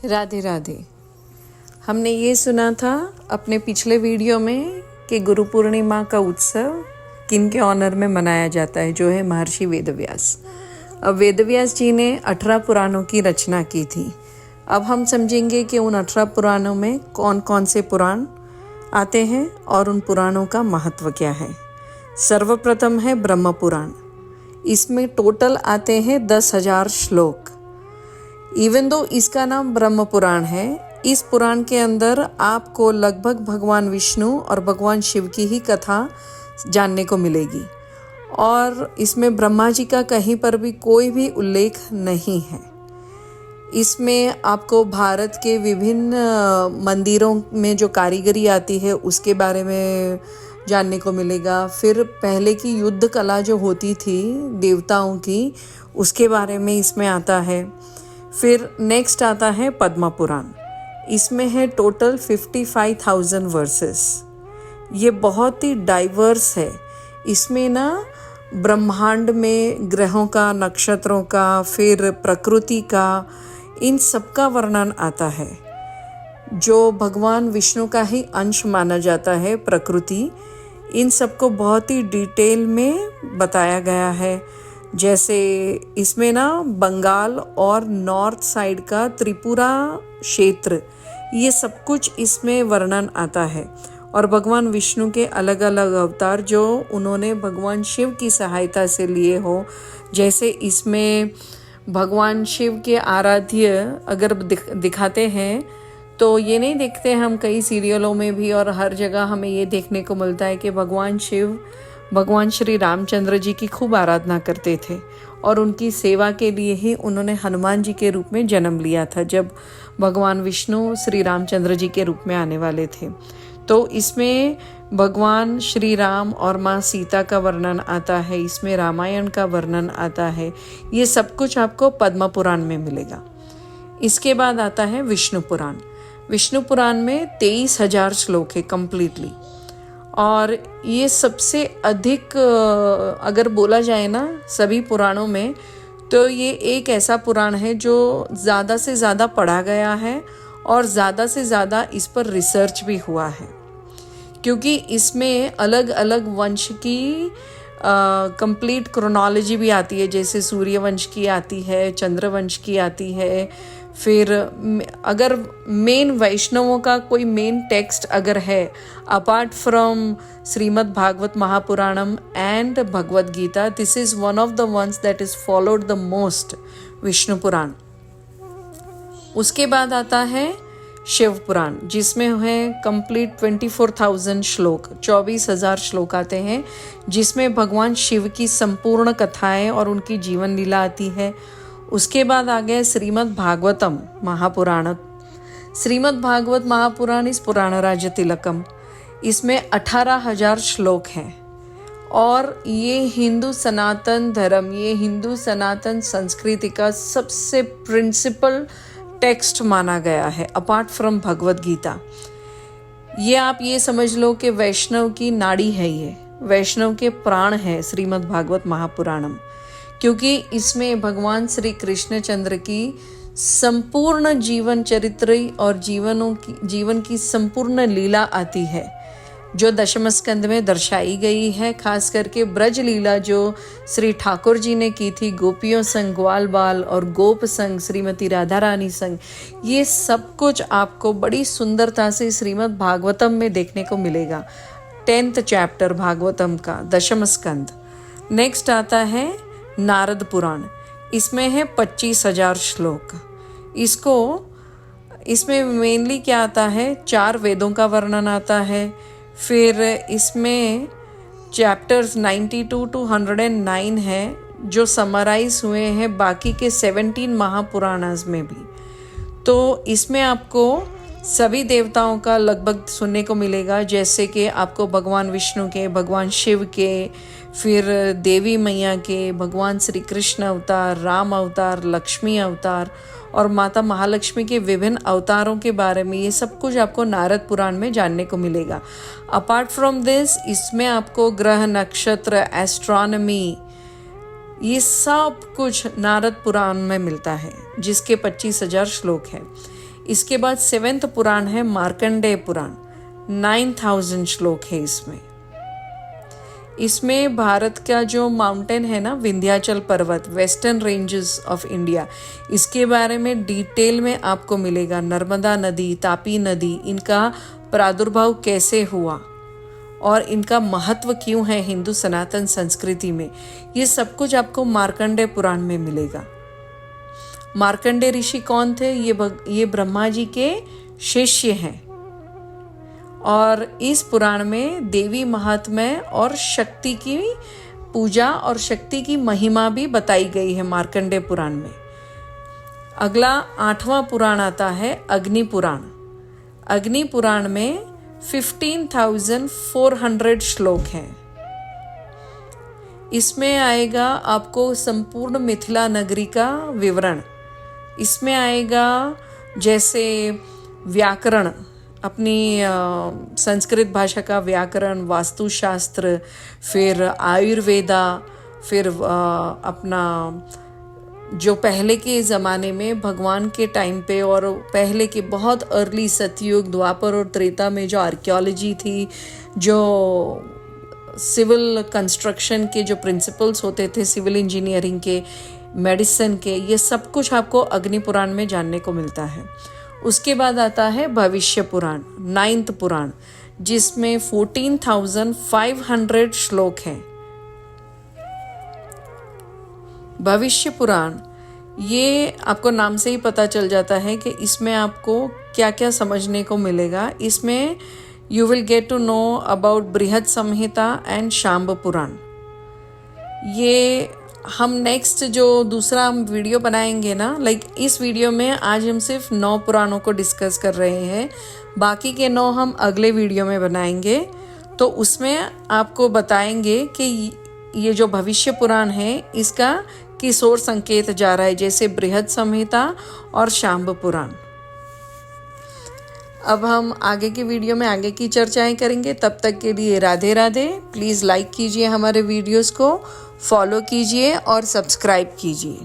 राधे राधे। हमने ये सुना था अपने पिछले वीडियो में कि गुरु पूर्णिमा का उत्सव किन के ऑनर में मनाया जाता है, जो है महर्षि वेदव्यास। अब वेदव्यास जी ने 18 पुराणों की रचना की थी। अब हम समझेंगे कि उन 18 पुराणों में कौन कौन से पुराण आते हैं और उन पुराणों का महत्व क्या है। सर्वप्रथम है ब्रह्म पुराण। इसमें टोटल आते हैं 10,000 श्लोक। इवन दो इसका नाम ब्रह्म पुराण है, इस पुराण के अंदर आपको लगभग भगवान विष्णु और भगवान शिव की ही कथा जानने को मिलेगी और इसमें ब्रह्मा जी का कहीं पर भी कोई भी उल्लेख नहीं है। इसमें आपको भारत के विभिन्न मंदिरों में जो कारीगरी आती है उसके बारे में जानने को मिलेगा। फिर पहले की युद्ध कला जो होती थी देवताओं की, उसके बारे में इसमें आता है। फिर नेक्स्ट आता है पद्म पुराण। इसमें है टोटल 55,000 वर्सेस। ये बहुत ही डाइवर्स है। इसमें ना ब्रह्मांड में ग्रहों का, नक्षत्रों का, फिर प्रकृति का, इन सब का वर्णन आता है। जो भगवान विष्णु का ही अंश माना जाता है प्रकृति, इन सबको बहुत ही डिटेल में बताया गया है। जैसे इसमें ना बंगाल और नॉर्थ साइड का त्रिपुरा क्षेत्र, ये सब कुछ इसमें वर्णन आता है। और भगवान विष्णु के अलग अलग अवतार जो उन्होंने भगवान शिव की सहायता से लिए हो। जैसे इसमें भगवान शिव के आराध्य अगर दिखाते हैं तो ये नहीं देखते हम कई सीरियलों में भी और हर जगह हमें ये देखने को मिलता है कि भगवान शिव भगवान श्री रामचंद्र जी की खूब आराधना करते थे और उनकी सेवा के लिए ही उन्होंने हनुमान जी के रूप में जन्म लिया था जब भगवान विष्णु श्री रामचंद्र जी के रूप में आने वाले थे। तो इसमें भगवान श्री राम और माँ सीता का वर्णन आता है, इसमें रामायण का वर्णन आता है। ये सब कुछ आपको पद्म पुराण में मिलेगा। इसके बाद आता है विष्णु पुराण। विष्णु पुराण में 23,000 श्लोक है कम्प्लीटली। और ये सबसे अधिक अगर बोला जाए ना सभी पुराणों में, तो ये एक ऐसा पुराण है जो ज़्यादा से ज़्यादा पढ़ा गया है और ज़्यादा से ज़्यादा इस पर रिसर्च भी हुआ है, क्योंकि इसमें अलग अलग वंश की कंप्लीट क्रोनोलॉजी भी आती है। जैसे सूर्य वंश की आती है, चंद्र वंश की आती है। फिर अगर मेन वैष्णवों का कोई मेन टेक्स्ट अगर है apart from Shrimad Bhagavat Mahapuranam and Bhagavad Gita, this is one of the ones that is followed the most, Vishnu Purana. उसके बाद आता है शिव पुराण, जिसमें है कंप्लीट 24,000 श्लोक, 24,000 श्लोक आते हैं, जिसमें भगवान शिव की संपूर्ण कथाएं और उनकी जीवन लीला आती है। उसके बाद आ गया श्रीमद् भागवतम महापुराण। श्रीमद् भागवत महापुराण इस पुराण राज्य तिलकम, इसमें 18,000 श्लोक हैं और ये हिंदू सनातन धर्म, ये हिंदू सनातन संस्कृति का सबसे प्रिंसिपल टेक्स्ट माना गया है अपार्ट फ्रॉम भगवद गीता। ये आप ये समझ लो कि वैष्णव की नाड़ी है, ये वैष्णव के प्राण है श्रीमद् भागवत महापुराणम, क्योंकि इसमें भगवान श्री कृष्ण चंद्र की संपूर्ण जीवन चरित्र और जीवन की संपूर्ण लीला आती है, जो दशम स्कंद में दर्शाई गई है। खास करके ब्रज लीला जो श्री ठाकुर जी ने की थी गोपियों संग, ग्वाल बाल और गोप संग, श्रीमती राधा रानी संग, ये सब कुछ आपको बड़ी सुंदरता से श्रीमद् भागवतम में देखने को मिलेगा। 10th चैप्टर भागवतम का, दशम स्कंद। नेक्स्ट आता है नारद पुराण। इसमें है 25,000 श्लोक। इसमें मेनली क्या आता है, 4 वेदों का वर्णन आता है। फिर इसमें चैप्टर्स 92 to 109 हैं जो समराइज हुए हैं बाकी के 17 महापुराणास में भी। तो इसमें आपको सभी देवताओं का लगभग सुनने को मिलेगा, जैसे कि आपको भगवान विष्णु के, भगवान शिव के, फिर देवी मैया के, भगवान श्री कृष्ण अवतार, राम अवतार, लक्ष्मी अवतार और माता महालक्ष्मी के विभिन्न अवतारों के बारे में ये सब कुछ आपको नारद पुराण में जानने को मिलेगा। अपार्ट फ्रॉम दिस, इसमें आपको ग्रह, नक्षत्र, एस्ट्रोनॉमी, ये सब कुछ नारद पुराण में मिलता है, जिसके 25,000 श्लोक हैं। इसके बाद 7th पुराण है मार्कंडेय पुराण, 9000 श्लोक है इसमें। इसमें भारत का जो माउंटेन है ना, विंध्याचल पर्वत, वेस्टर्न रेंजेस ऑफ इंडिया, इसके बारे में डिटेल में आपको मिलेगा। नर्मदा नदी, तापी नदी, इनका प्रादुर्भाव कैसे हुआ और इनका महत्व क्यों है हिंदू सनातन संस्कृति में, ये सब कुछ आपको मार्कंडेय पुराण में मिलेगा। मार्कंडेय ऋषि कौन थे? ये ब्रह्मा जी के शिष्य हैं और इस पुराण में देवी महात्म्य और शक्ति की पूजा और शक्ति की महिमा भी बताई गई है मार्कंडेय पुराण में। अगला 8वां पुराण आता है अग्नि पुराण। अग्नि पुराण में 15,400 श्लोक हैं। इसमें आएगा आपको संपूर्ण मिथिला नगरी का विवरण। इसमें आएगा जैसे व्याकरण, अपनी संस्कृत भाषा का व्याकरण, वास्तुशास्त्र, फिर आयुर्वेदा, फिर अपना जो पहले के ज़माने में भगवान के टाइम पे और पहले के बहुत अर्ली सतयुग, द्वापर और त्रेता में जो आर्कियोलॉजी थी, जो सिविल कंस्ट्रक्शन के जो प्रिंसिपल्स होते थे, सिविल इंजीनियरिंग के, मेडिसिन के, ये सब कुछ आपको अग्नि पुराण में जानने को मिलता है। उसके बाद आता है भविष्य पुराण, 9th पुराण, जिसमें 14,500 श्लोक हैं। भविष्य पुराण, ये आपको नाम से ही पता चल जाता है कि इसमें आपको क्या क्या समझने को मिलेगा। इसमें you will get to know about Brihat Samhita and शांब पुराण। ये हम नेक्स्ट जो दूसरा हम वीडियो बनाएंगे ना, इस वीडियो में आज हम सिर्फ 9 पुराणों को डिस्कस कर रहे हैं, बाकी के 9 हम अगले वीडियो में बनाएंगे। तो उसमें आपको बताएंगे कि ये जो भविष्य पुराण है इसका किस ओर संकेत जा रहा है, जैसे बृहद संहिता और शांब पुराण। अब हम आगे की वीडियो में आगे की चर्चाएं करेंगे। तब तक के लिए राधे राधे। प्लीज़ लाइक कीजिए हमारे वीडियोस को, फॉलो कीजिए और सब्सक्राइब कीजिए।